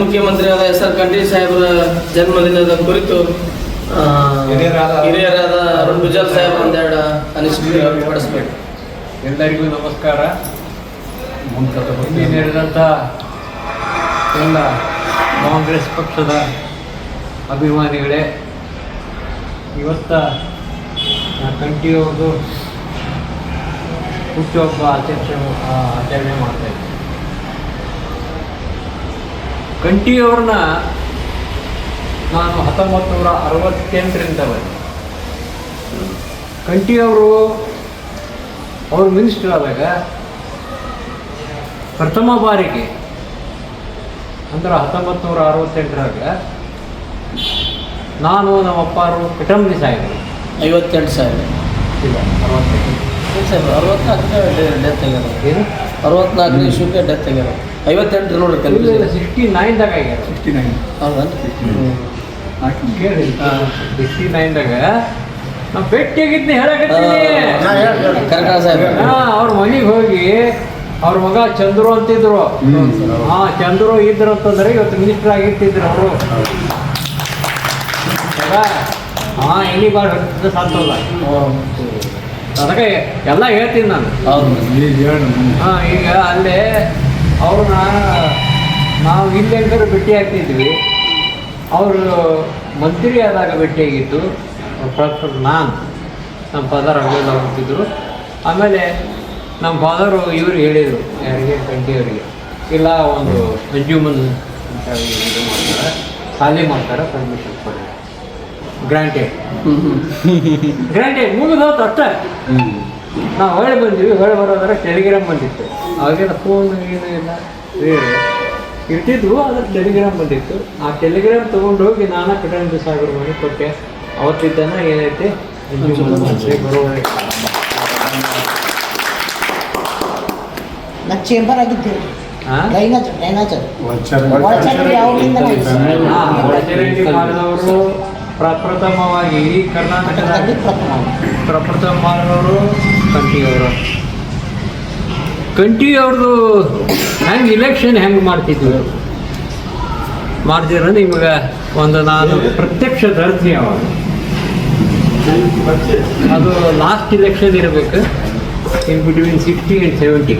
ಮುಖ್ಯಮಂತ್ರಿಯಾದ ಎಸ್.ಆರ್. ಖಂಡ್ರೆ ಸಾಹೇಬರ ಜನ್ಮದಿನದ ಕುರಿತು ಹಿರಿಯರಾದ ಅರುಣ್ ಗುಜ್ಜರ್ ಸಾಹೇಬ್ ಒಂದೆರಡು ಅನಿಸಿಕೆ ವ್ಯಕ್ತಪಡಿಸಬೇಕು. ಎಲ್ಲರಿಗೂ ನಮಸ್ಕಾರ. ನಡೆದಂಥ ಎಲ್ಲ ಕಾಂಗ್ರೆಸ್ ಪಕ್ಷದ ಅಭಿಮಾನಿಗಳೇ, ಇವತ್ತ ಕಂಠಿಯವ್ರದ್ದು ಹುಟ್ಟುಹಬ್ಬ ಆಚರಣೆ ಮಾಡ್ತಾಯಿದ್ದೆ. ಕಂಠಿಯವ್ರನ್ನ ನಾನು 1968ರಿಂದ ಬಂದೆ. ಕಂಠಿಯವರು ಅವರು ಮಿನಿಸ್ಟರ್ ಆದಾಗ ಪ್ರಥಮ ಬಾರಿಗೆ ಅಂದ್ರೆ 1968ರಾಗ ನಾನು ನಮ್ಮ ಅಪ್ಪಾರು ಕಟಂಬಿ ಸಾಹೇಬರು 58,000 ಇಲ್ಲ 64 ಡೆತ್ ಆಗ್ಯಾರ. ಏನು 64 ಇಶ್ಯೂಕ್ಕೆ ಡೆತ್ ಆಗ್ಯಾರ. 58 ನೋಡ್ರಿ 69ದಾಗ ಆಗ್ಯಾರ. 69 ಹೌದಾ? ಕೇಳಿ 69ದಾಗ ನಾವು ಭೇಟಿಯಾಗಿದ್ದೆ ಹೇಳಕತ್ತೀನಿ. ಅವ್ರ ಮನೆಗೆ ಹೋಗಿ ಅವ್ರ ಮಗ ಚಂದ್ರು ಅಂತಿದ್ರು. ಚಂದ್ರು ಇದ್ರು ಅಂತಂದ್ರೆ ಇವತ್ತು ಮಿನಿಸ್ಟರ್ ಆಗಿರ್ತಿದ್ರು ಅವರು. ಎಲ್ಲಿ ಬಾಳ ಸಾಧ್ಯವಲ್ಲ. ಅದಕ್ಕೆ ಎಲ್ಲ ಹೇಳ್ತೀನಿ ನಾನು. ಈಗ ಅಲ್ಲೇ ಅವ್ರನ್ನ ನಾವು ಇಲ್ಲೆಂದರೂ ಭೇಟಿ ಆಗ್ತಿದ್ವಿ. ಅವರು ಮಂತ್ರಿ ಆದಾಗ ಭೇಟಿಯಾಗಿದ್ದು ನಾನು, ನಮ್ಮ ಫಾದರ್ ಅವೆಲ್ಲ ಹೋಗ್ತಿದ್ರು. ಆಮೇಲೆ ನಮ್ಮ ಫಾದರು ಇವರು ಹೇಳಿದರು, ಯಾರಿಗೆ ಕಂಠಿಯವರಿಗೆ, ಇಲ್ಲ ಒಂದು ಅಂಜುಮನ್ ಅಂತ ಇದು ಮಾಡ್ತಾರೆ, ಶಾಲೆ ಮಾಡ್ತಾರೆ, ಪರ್ಮಿಷನ್ ಕೊಡಿ, ಗ್ರಾಂಟೆಡ್ ಮುಗಿದು ಹೋಯ್ತು ಅಷ್ಟೇ. ನಾವು ಹೊಳೆ ಬಂದ್ವಿ. ಹೊಳೆ ಬರೋದ್ರೆ ಟೆಲಿಗ್ರಾಮ್ ಬಂದಿತ್ತು. ಅವಾಗೆಲ್ಲ ಫೋನ್ ಏನು ಇಲ್ಲ, ಇರ್ತಿದ್ವು. ಅದ್ರ ಟೆಲಿಗ್ರಾಮ್ ಬಂದಿತ್ತು. ಆ ಟೆಲಿಗ್ರಾಮ್ ತೊಗೊಂಡು ಹೋಗಿ ನಾನು ಕಟಂಬಿ ಸಾಗರ ಮನೆ ಕೊಟ್ಟೆ. ಅವತ್ತಿದ್ದಾನ ಏನೈತೆ ಬರೋವರೆಗೆ ಚೇಂಬರ್ ಆಗಿದ್ದೀವಿ. ಮಾಡಿದವರು ಪ್ರಪ್ರಥಮವಾಗಿ ಇಡೀ ಕರ್ನಾಟಕದಲ್ಲಿ ಪ್ರಪ್ರಥಮ ಮಾಡಿದವರು ಕಂಠಿಯವ್ರದ್ದು ಹೆಂಗೆ ಇಲೆಕ್ಷನ್ ಹೆಂಗೆ ಮಾಡ್ತಿದ್ವಿ ಮಾಡ್ತಿದ್ರೆ ನಿಮಗೆ ಒಂದು ನಾನು ಪ್ರತ್ಯಕ್ಷ ದರ್ಶಿ. ಅವಾಗ ಅದು ಲಾಸ್ಟ್ ಇಲೆಕ್ಷನ್ ಇರಬೇಕು, ಇನ್ ಬಿಟ್ವೀನ್ 60 and 70.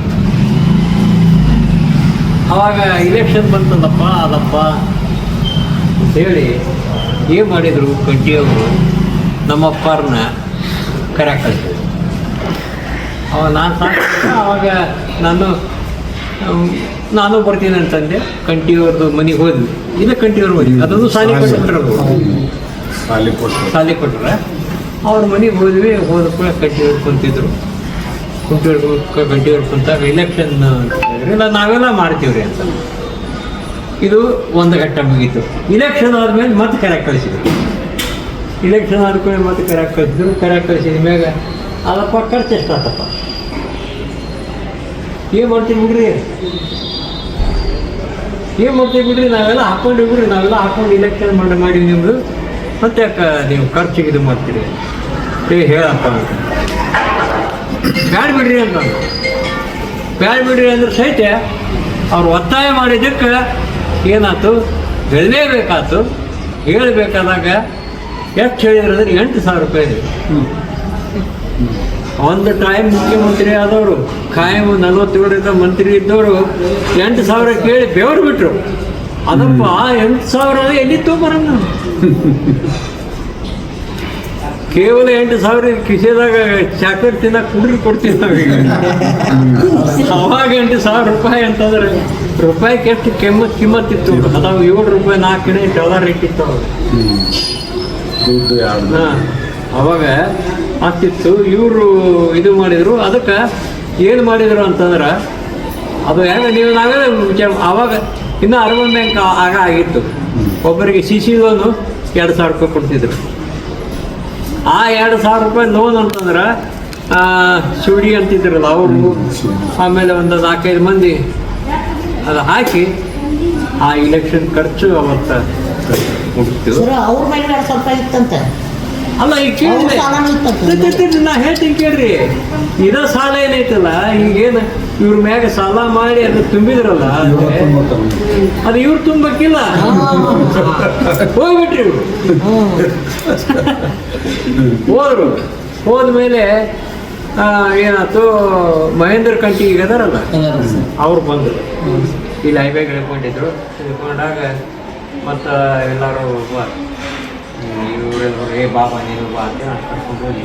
ಅವಾಗ ಇಲೆಕ್ಷನ್ ಬಂತದಪ್ಪ ಅದಪ್ಪ ಅಂತೇಳಿ ಏನು ಮಾಡಿದರು, ಕಂಠಿಯವರು ನಮ್ಮಪ್ಪರನ್ನ ಕರೆಕ್ಟ್ ಕಳಿಸಿದ್ರು. ಅವಾಗ ನಾನು ಅವಾಗ ನಾನು ಬರ್ತೀನಿ ಅಂತಂದೆ. ಕಂಠಿಯವ್ರದ್ದು ಮನೆಗೆ ಹೋದ್ವಿ. ಇಲ್ಲ ಕಂಠಿಯವ್ರ ಮನೆಗೆ, ಅದೊಂದು ಶಾಲೆ ಕೊಟ್ಟರೆ ಅವ್ರ ಮನೆಗೆ ಹೋದ್ವಿ. ಹೋದ ಕೂಡ ಕಂಠಿಯವ್ರು ಕುಂತಿದ್ರು. ಕಂಠಿಯವ್ರು ಕುಂತಾಗ ಇಲೆಕ್ಷನ್ ಇಲ್ಲ ನಾವೆಲ್ಲ ಮಾಡ್ತೀವ್ರಿ ಅಂತ. ಇದು ಒಂದು ಘಟ್ಟ ಮುಗೀತು. ಇಲೆಕ್ಷನ್ ಆದ್ಮೇಲೆ ಮತ್ತೆ ಕರೆಕ್ಟ್ ಕಳಿಸಿದ್ರು. ಇಲೆಕ್ಷನ್ ಆದ್ಮೇಲೆ ಮತ್ತೆ ಕರೆಕ್ಟ್ ಕಳಿಸಿದ ಮ್ಯಾಗ ಅದಪ್ಪ ಖರ್ಚು ಎಷ್ಟಾತಪ್ಪ, ಏನು ಮಾಡ್ತೀವಿ ಬಿಡ್ರಿ, ನಾವೆಲ್ಲ ಹಾಕೊಂಡು ಇಲೆಕ್ಷನ್ ಮಾಡಿ ನಿಮ್ಮದು ಮತ್ತೆ ಯಾಕೆ ನೀವು ಖರ್ಚಿಗೆ ಇದು ಮಾಡ್ತೀರಿ ಹೇಳಪ್ಪ ಅಂತ. ಬ್ಯಾಡ್ ಬಿಡ್ರಿ ಅಂದ್ರೆ ಸಹಿತ ಅವ್ರು ಒತ್ತಾಯ ಮಾಡಿದ್ದಕ್ಕೆ ಏನಾಯ್ತು, ಹೇಳಬೇಕಾದಾಗ ಎಷ್ಟು ಹೇಳಿದ್ರು ಅಂದ್ರೆ 8,000 ರೂಪಾಯಿ. ಒಂದು ಟೈಮ್ ಮುಖ್ಯಮಂತ್ರಿ ಆದವರು, ಕಾಯಂ 47 ಮಂತ್ರಿ ಇದ್ದವರು 8,000 ಕೇಳಿ ಬೆವರು ಬಿಟ್ರು. ಅದಪ್ಪ 8,000 ಎಲ್ಲಿ ತೊಗೊಂಬರೋಣ ನಾವು? ಕೇವಲ 8,000 ಕಿಸೆದಾಗ ಚಾಕ್ಲೇಟ್ ತಿನ್ನಕ್ಕೆ ಕುಡ್ರಿ ಕೊಡ್ತೀವಿ ನಾವೀಗ. ಅವಾಗ 8,000 ರೂಪಾಯಿ ಅಂತಂದ್ರೆ ರೂಪಾಯಿಗೆ ಎಷ್ಟು ಕಿಮ್ಮತ್ತಿತ್ತು. ಅದಾವ 7 ರೂಪಾಯಿ 4 $4 ಇಟ್ಟಿತ್ತು ಅವಾಗ. ಅವಾಗ ಆಗ್ತಿತ್ತು. ಇವರು ಇದು ಮಾಡಿದರು. ಅದಕ್ಕೆ ಏನು ಮಾಡಿದರು ಅಂತಂದ್ರೆ ಅದು ಹೆಂಗೆ ನಾವೆಲ್ಲ ವಿಚಾರ. ಆವಾಗ ಇನ್ನೂ ಅರ್ಬನ್ ಬ್ಯಾಂಕ್ ಆಗಿತ್ತು. ಒಬ್ಬರಿಗೆ CC ಲೋನು 2,000 ರೂಪಾಯಿ ಕೊಡ್ತಿದ್ರು. ಆ 2,000 ರೂಪಾಯಿ ಲೋನ್ ಅಂತಂದ್ರೆ ಸುಡಿ ಅಂತಿದ್ರಲ್ಲ ಅವರು, ಆಮೇಲೆ ಒಂದು 4-5 ಮಂದಿ ಅದು ಹಾಕಿ ಆ ಇಲೆಕ್ಷನ್ ಖರ್ಚು ಅವತ್ತು ಮುಗಿತು. ಅವ್ರ ಮೇಲೆ 2,000 ರೂಪಾಯಿ ಇತ್ತಂತೆ. ಅಲ್ಲ ಈಗ ಕೇಳಿದೆ ನಾ ಹೇಳ್ತೀನಿ ಕೇಳ್ರಿ, ಇದ ಸಾಲ ಏನೈತಲ್ಲ ಈಗೇನು ಇವ್ರ ಮ್ಯಾಗ ಸಾಲ ಮಾಡಿ ಅದು ತುಂಬಿದ್ರಲ್ಲ ಅದು ಇವ್ರು ತುಂಬಕ್ಕಿಲ್ಲ, ಹೋಗ್ಬಿಟ್ರಿ ಇವ್ರು. ಹೋದ್ರು, ಹೋದ್ಮೇಲೆ ಏನಾಯ್ತು, ಮಹೇಂದ್ರ ಕಂಟಿಗೆ ಅದಾರಲ್ಲ ಅವ್ರು ಬಂದರು, ಇಲ್ಲಿ ಹೈವೇಗೆ ಇಳ್ಕೊಂಡಿದ್ರು. ಇಳ್ಕೊಂಡಾಗ ಮತ್ತು ಎಲ್ಲರೂ ಇವರೆಲ್ಲರೂ ಏ ಬಾಬಾ ನೀನು ಬಾ ಅಂತ ಕರ್ಕೊಂಡು ಹೋಗಿ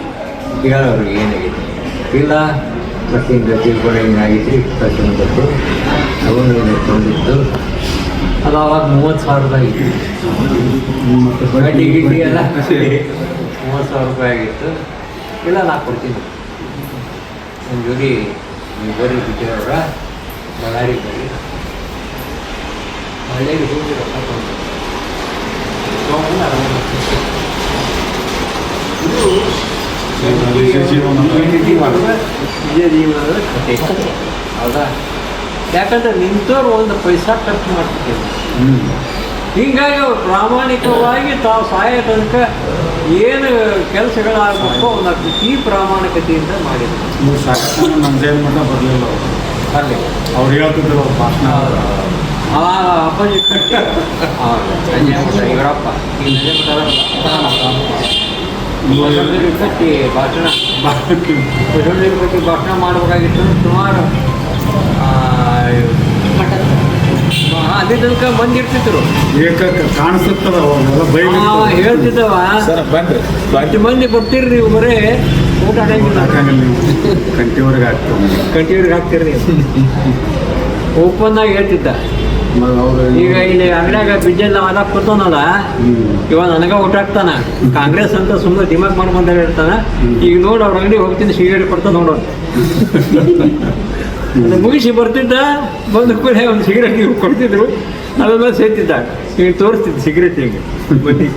ಕೇಳೋರು ಏನಾಗಿದೆ, ಇಲ್ಲ ಮತ್ತು ಹಿಂಗೆ ತಿಳ್ಕೊಂಡು ಹಿಂಗಾಗಿತ್ತು ಖರ್ಚು ಬಂದದ್ದು ಅವನು ತೊಗೊಂಡಿದ್ದು. ಅದು ಅವಾಗ 30,000 ಆಗಿತ್ತು, ಬಡ್ಡಿ ಗಿಡ್ಡಿ ಎಲ್ಲ 30,000 ರೂಪಾಯಿ ಆಗಿತ್ತು. ಇಲ್ಲ ನಾ ಕೊಡ್ತೀನಿ, ನನ್ನ ಜೋಡಿ ನೀವು ಬರೀ ಬಿಟ್ಟಿರೋರ ಬಳ್ಳಾರಿ ಬರೀ ಹಳ್ಳಿಗೆ ಹೋಗಿ ರೊಕ್ಕ ತೊಗೊಂಡು ನಿಜ ಜೀವನದ ಕಥೆ ಹೌದಾ. ಯಾಕಂದ್ರೆ ನಿಂತವ್ರು ಒಂದು ಪೈಸಾ ಖರ್ಚು ಮಾಡ್ತಿದ್ದೇವೆ. ಹೀಗಾಗಿ ಅವ್ರು ಪ್ರಾಮಾಣಿಕವಾಗಿ ತಾವು ಸಾಯೋ ತನಕ ಏನು ಕೆಲಸಗಳಾಗಬೇಕು ಅವನ್ನ ಅತಿ ಪ್ರಾಮಾಣಿಕತೆಯಿಂದ ಮಾಡಿದ್ರು. ನಮ್ಮ ಜೈಲ್ ಮಠ ಬರಲಿಲ್ಲ ಅಲ್ಲಿ ಅವ್ರು ಹೇಳ್ತಿದ್ರು ಅವ್ರ ಭಾಷಣ. ಅಪ್ಪಾಜಿ ಸಂಜೆ ಮಠ ಇವರಪ್ಪ ಈ ಕಟ್ಟಿ ಭಾಷಣ ಕಟ್ಟಿ ಭಾಷಣ ಮಾಡಬೇಕಾಗಿತ್ತು. ಸುಮಾರು ಅಲ್ಲಿ ತನಕ ಮಂದಿ ಇರ್ತಿದ್ರು, ಕಾಣಿಸುತ್ತದ ಹೇಳ್ತಿದ್ದವ ಅಷ್ಟು ಮಂದಿ ಬರ್ತೀರಿ ನೀವು, ಬರೇ ಊಟ ಆಗಂಗಿಲ್ಲ, ಕಂಟಿವರೆಗೆ ಕಂಟಿವ್ರಿಗೆ ಹಾಕ್ತಿರಿ ಓಪನ್ ಆಗಿ ಹೇಳ್ತಿದ್ದ. ಈಗ ಇಲ್ಲಿ ಅಂಗಡಿಯಾಗ ಬಿಜ್ಜೆಲ್ಲ ಅದ ಕೂತಾನಲ್ಲ, ಇವಾಗ ನನಗ ಊಟ ಹಾಕ್ತಾನ. ಕಾಂಗ್ರೆಸ್ ಅಂತ ಸುಮ್ಮನೆ ದಿಮಾಗ್ ಮಾಡ್ಕೊಂಡ ಇರ್ತಾನ. ಈಗ ನೋಡಿ ಅವ್ರ ಅಂಗಡಿ ಹೋಗ್ತೀನಿ, ಸಿಗರೇಟ್ ಕೊಡ್ತಾ ನೋಡೋಣ. ಅದು ಮುಗಿಸಿ ಬರ್ತಿದ್ದ, ಬಂದ ಕೂಡ ಒಂದು ಸಿಗರೇಟ್ ಇವ್ರು ಕೊಡ್ತಿದ್ರು, ಅದೆಲ್ಲ ಸೇರ್ತಿದ್ದ, ಈಗ ತೋರಿಸ್ತಿದ್ದ ಸಿಗರೇಟ್ ಈಗ ಬನ್ನಿ.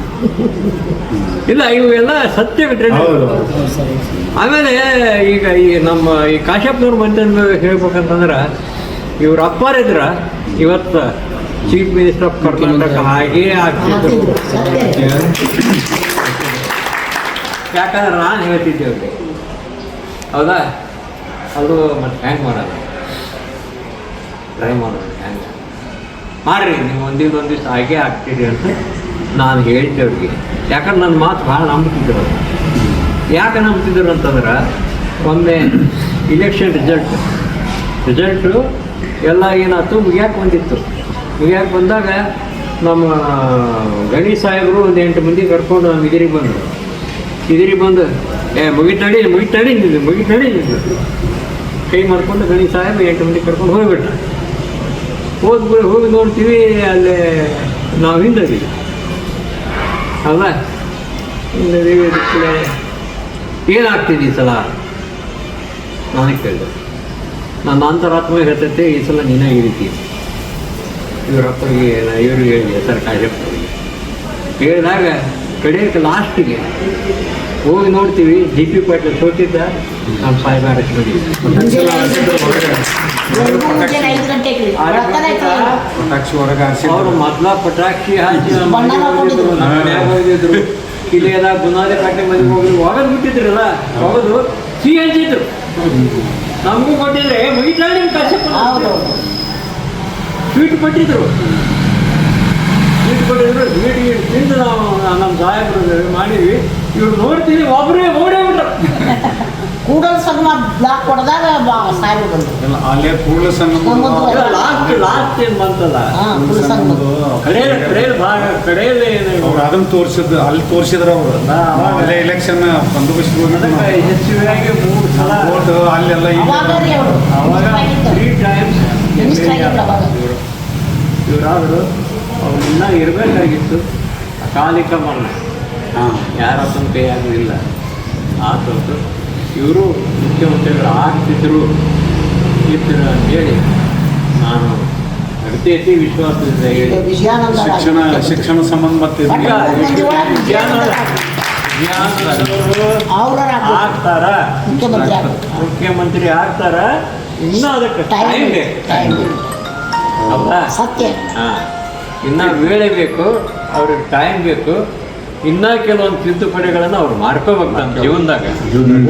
ಇಲ್ಲ ಇವೆಲ್ಲ ಸತ್ಯ ಬಿಟ್ರೆ. ಆಮೇಲೆ ಈಗ ಈ ನಮ್ಮ ಈ ಕಾಶ್ಯಪ್ನವ್ರ ಮಂತ್ರಿ ಹೇಳ್ಬೇಕಂತಂದ್ರೆ, ಇವ್ರ ಅಪ್ಪಾರಿದ್ರ ಇವತ್ತು ಚೀಫ್ ಮಿನಿಸ್ಟರ್ ಆಫ್ ಕರ್ನಾಟಕ ಹಾಗೇ ಆಗ್ತಿದ್ರು. ಯಾಕಂದ್ರೆ ನಾನು ಹೇಳ್ತಿದ್ದೆ ಅವ್ರಿಗೆ, ಹೌದಾ, ಅದು ಮತ್ತೆ ಹ್ಯಾಂಗ್ ಮಾಡೋದು, ಟ್ರೈ ಮಾಡೋದು, ಹ್ಯಾಂಗ ಮಾಡ್ರಿ ನೀವು ಒಂದಿವ್ಸ ಹಾಗೆ ಆಗ್ತೀರಿ ಅಂತ ನಾನು ಹೇಳ್ತೆ ಅವ್ರಿಗೆ. ಯಾಕಂದ್ರೆ ನನ್ನ ಮಾತು ಭಾಳ ನಂಬ್ತಿದ್ರು. ಯಾಕೆ ನಂಬ್ತಿದ್ರು ಅಂತಂದ್ರೆ, ಒಮ್ಮೆ ಇಲೆಕ್ಷನ್ ರಿಸಲ್ಟು ಎಲ್ಲ ಏನಾಯ್ತು, ಮುಗಿಯಾಕೆ ಬಂದಿತ್ತು. ಮುಗಿಯಾಕೆ ಬಂದಾಗ ನಮ್ಮ ಗಣೇಶ್ ಸಾಹೇಬರು ಒಂದು 8 ಮಂದಿ ಕರ್ಕೊಂಡು ನಮ್ಮ ಇದಿರಿಗೆ ಬಂದರು. ಇದಿರಿಗೆ ಬಂದು ಮುಗಿತಾಡಿ ಕೈ ಮಾಡ್ಕೊಂಡು ಗಣೇಶ್ ಸಾಹೇಬ್ 8 ಮಂದಿ ಕರ್ಕೊಂಡು ಹೋಗ್ಬಿಟ್ಟ. ಹೋಗಿ ನೋಡ್ತೀವಿ, ಅಲ್ಲೇ ನಾವು ಹಿಂದೀವಿ ಅಲ್ವಾ, ಹಿಂದೀವಿ. ಏನಾಗ್ತಿದೆ ಈ ಸಲ ನನಗೆ ಕೇಳಿದೆ. ನನ್ನ ಅಂತರಾತ್ಮ ಹೇಳ್ತೈತೆ ಈ ಸಲ ನೀನೇ ಈ ರೀತಿ. ಇವರಪ್ಪರಿಗೆ ಇವ್ರಿಗೆ ಹೇಳಿದೆ, ಸರ್ ಕಾಶಪ್ಪರಿಗೆ ಹೇಳಿದಾಗ ಕಡೆಯಕ್ಕೆ ಲಾಸ್ಟಿಗೆ ಹೋಗಿ ನೋಡ್ತೀವಿ, DP ಪಾಟೀಲ್ ಸೋತಿದ್ದ, ನಮ್ಮ ಸಾಹೇಬ ಅವರು ಮೊದಲ ಪಟಾಕ್ಷಿ ಹಾಕಿ ಹೋಗಿದ್ರು. ಇಲ್ಲಿ ಎಲ್ಲ ಬುನಾದಿ ಪಾಟೀಲ್ ಮನೆಗೆ ಹೋಗಿ ಒಗದು ಬಿಟ್ಟಿದ್ರಲ್ಲ, ಒಗದು ಸಿಹಿ ಹಂಚಿದ್ರು. ನಮಗೂ ಕೊಟ್ಟಿದ್ರೆ ಮುಗಿತಾ ನಿಮ್ಮ ಕಾಶಪ್ಪ ಸ್ವೀಟ್ ಕೊಟ್ಟಿದ್ರು. ಸ್ವೀಟ್ ತಿಂದು ನಾವು ನಮ್ಮ ಸಾಹೇಬರು ಮಾಡಿದ್ವಿ. ಇವ್ರು ನೋಡ್ತೀವಿ, ಒಬ್ಬರೇ ಓಡೇ ಬಿಟ್ರು. ಕೂಡಲ ಸಂಗಮ ಬ್ಲಾಕ್ ಹೊಡೆದಾಗ ಸಾಹೇಬ್ ಬಂದರು. ಅಲ್ಲೇ ಕೂಡಲ ಸಂಗಮ ಲಾಸ್ಟ್ ಏನು ಬಂತಲ್ಲ, ಕಡೆಯಲ್ಲಿ ಅವ್ರು ಅದನ್ನ ತೋರಿಸಿದ್ದು, ಅಲ್ಲಿ ತೋರಿಸಿದ್ರು ಅವರು. ಅಲ್ಲೇ ಎಲೆಕ್ಷನ್ ಬಂದೋಬಸ್ತ್ ಹೆಚ್ಚುವಾಗಿ 3 ಸಲ ಅಲ್ಲೆಲ್ಲ ಅವಾಗ 3 ಟೈಮ್ಸ್ ಇವರಾದರು. ಅವ್ರು ಇನ್ನೂ ಇರಬೇಕಾಗಿತ್ತು. ಅಕಾಲಿಕ ಮರಣ, ಯಾರಪ್ಪನ ಕೈಯಾಗಲಿಲ್ಲ, ಆತೋತು. ಇವರು ಮುಖ್ಯಮಂತ್ರಿಗಳು ಆಗ್ತಿದ್ರು ಇದ್ರು ಅಂತೇಳಿ ನಾನು ಅತಿ ವಿಶ್ವಾಸದಿಂದ ಹೇಳಿ, ಶಿಕ್ಷಣ ಸಂಬಂಧ ಮತ್ತೆ ಆಗ್ತಾರ, ಮುಖ್ಯಮಂತ್ರಿ ಆಗ್ತಾರ. ಇನ್ನೂ ಅದಕ್ಕೆ ಟೈಮ್ ಬೇಕು, ಹೌದಾ? ಸತ್ಯ. ಹಾಂ, ಇನ್ನು ವೇಳೆ ಬೇಕು, ಅವ್ರಿಗೆ ಟೈಮ್ ಬೇಕು. ಇನ್ನ ಕೆಲವೊಂದು ತಿದ್ದುಪಡಿಗಳನ್ನ ಅವ್ರು ಮಾಡ್ಕೋಬೇಕು ನಮ್ಮ ಜೀವನದಾಗ.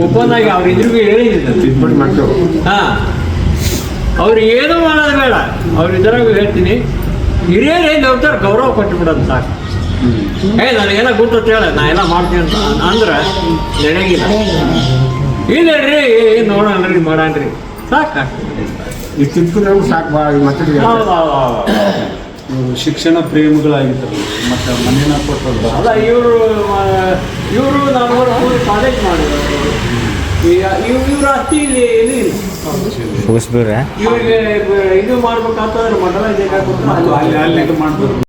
ಓಪನ್ ಆಗಿ ಅವ್ರ ಇದ್ರಿಗೂ ಹೇಳಿದ್ರು. ಹಾ, ಅವ್ರು ಏನೂ ಮಾಡೋದು ಬೇಡ. ಅವ್ರ ಇದ್ರಾಗ ಹೇಳ್ತೀನಿ, ಹಿರಿಯರು ಏನು ಹೋಗ್ತಾರೆ ಗೌರವ ಕೊಟ್ಟು ಬಿಡೋದು ಸಾಕು. ನನಗೆಲ್ಲ ಗೊತ್ತ ಹೇಳ, ನಾ ಎಲ್ಲ ಮಾಡ್ತೀನಿ ಅಂತ ಅಂದ್ರೆ ನಡೆಯಂಗಿಲ್ಲ. ಇಲ್ಲ ರೀ, ನೋಡೋಣ್ರಿ ಮಾಡಣ್ರಿ ಸಾಕು. ಸಾಕು ಭಾಳ ಮತ್ತೆ ಇವ್ರು ಶಿಕ್ಷಣ ಪ್ರೇಮಿಗಳಾಗಿದ್ದರು ಮತ್ತು ಮನೇನ ಕೊಟ್ಟರು. ಅಲ್ಲ, ಇವರು ನಾನು ಕಾಲೇಜ್ ಮಾಡಿದ್ರು. ಇವ್ರ ಅಷ್ಟೇ ಇಲ್ಲಿ ಏನೂ ಇಲ್ಲ. ಮುಗಿಸ್ಬಿಡ್ರೆ ಇವ್ರಿಗೆ ಇದು ಮಾಡ್ಬೇಕಂತಂದ್ರೆ ಮೊದಲ ಅಲ್ಲಿ ಇದು ಮಾಡ್ಬೋದು.